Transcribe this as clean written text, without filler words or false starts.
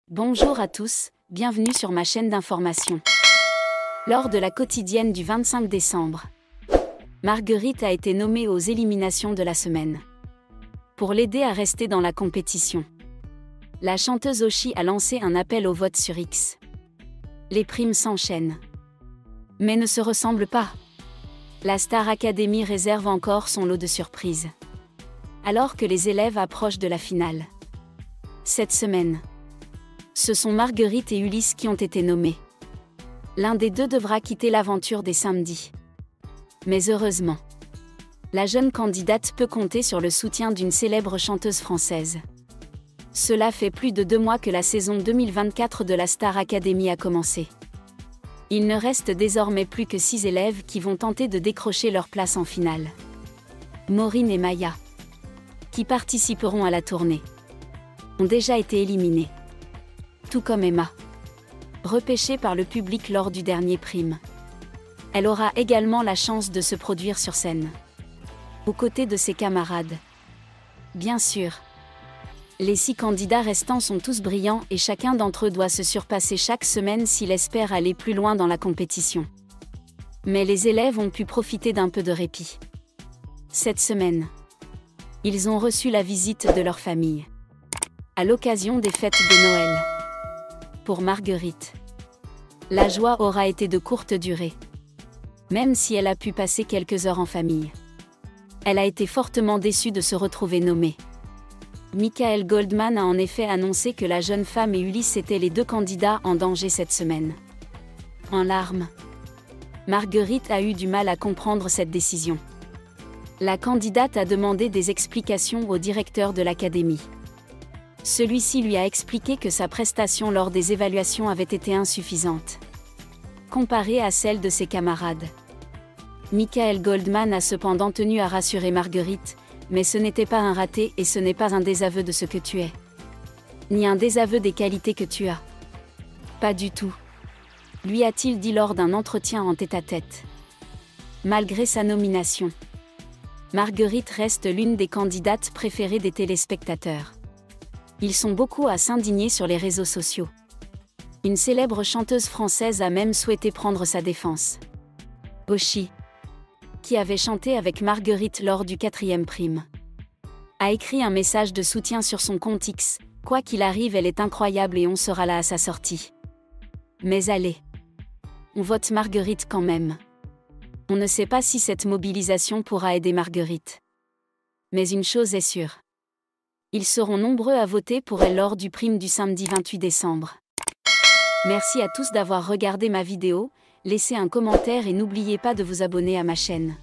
Bonjour à tous, bienvenue sur ma chaîne d'information. Lors de la quotidienne du 25 décembre, Marguerite a été nommée aux éliminations de la semaine. Pour l'aider à rester dans la compétition, la chanteuse Oshi a lancé un appel au vote sur X. Les primes s'enchaînent, mais ne se ressemblent pas. La Star Academy réserve encore son lot de surprises, alors que les élèves approchent de la finale. Cette semaine, ce sont Marguerite et Ulysse qui ont été nommés. L'un des deux devra quitter l'aventure dès samedi. Mais heureusement, la jeune candidate peut compter sur le soutien d'une célèbre chanteuse française. Cela fait plus de 2 mois que la saison 2024 de la Star Academy a commencé. Il ne reste désormais plus que 6 élèves qui vont tenter de décrocher leur place en finale. Maureen et Maya, qui participeront à la tournée, ont déjà été éliminées. Tout comme Emma, repêchée par le public lors du dernier prime. Elle aura également la chance de se produire sur scène, aux côtés de ses camarades. Bien sûr, les 6 candidats restants sont tous brillants et chacun d'entre eux doit se surpasser chaque semaine s'il espère aller plus loin dans la compétition. Mais les élèves ont pu profiter d'un peu de répit. Cette semaine, ils ont reçu la visite de leur famille, à l'occasion des fêtes de Noël. Pour Marguerite, la joie aura été de courte durée. Même si elle a pu passer quelques heures en famille, elle a été fortement déçue de se retrouver nommée. Michael Goldman a en effet annoncé que la jeune femme et Ulysse étaient les 2 candidats en danger cette semaine. En larmes, Marguerite a eu du mal à comprendre cette décision. La candidate a demandé des explications au directeur de l'académie. Celui-ci lui a expliqué que sa prestation lors des évaluations avait été insuffisante, comparée à celle de ses camarades. Michael Goldman a cependant tenu à rassurer Marguerite, mais ce n'était pas un raté et ce n'est pas un désaveu de ce que tu es, ni un désaveu des qualités que tu as. Pas du tout, lui a-t-il dit lors d'un entretien en tête-à-tête. Malgré sa nomination, Marguerite reste l'une des candidates préférées des téléspectateurs. Ils sont beaucoup à s'indigner sur les réseaux sociaux. Une célèbre chanteuse française a même souhaité prendre sa défense. Oshi, qui avait chanté avec Marguerite lors du 4e prime, a écrit un message de soutien sur son compte X. Quoi qu'il arrive, elle est incroyable et on sera là à sa sortie. Mais allez, on vote Marguerite quand même. On ne sait pas si cette mobilisation pourra aider Marguerite. Mais une chose est sûre. Ils seront nombreux à voter pour elle lors du prime du samedi 28 décembre. Merci à tous d'avoir regardé ma vidéo, laissez un commentaire et n'oubliez pas de vous abonner à ma chaîne.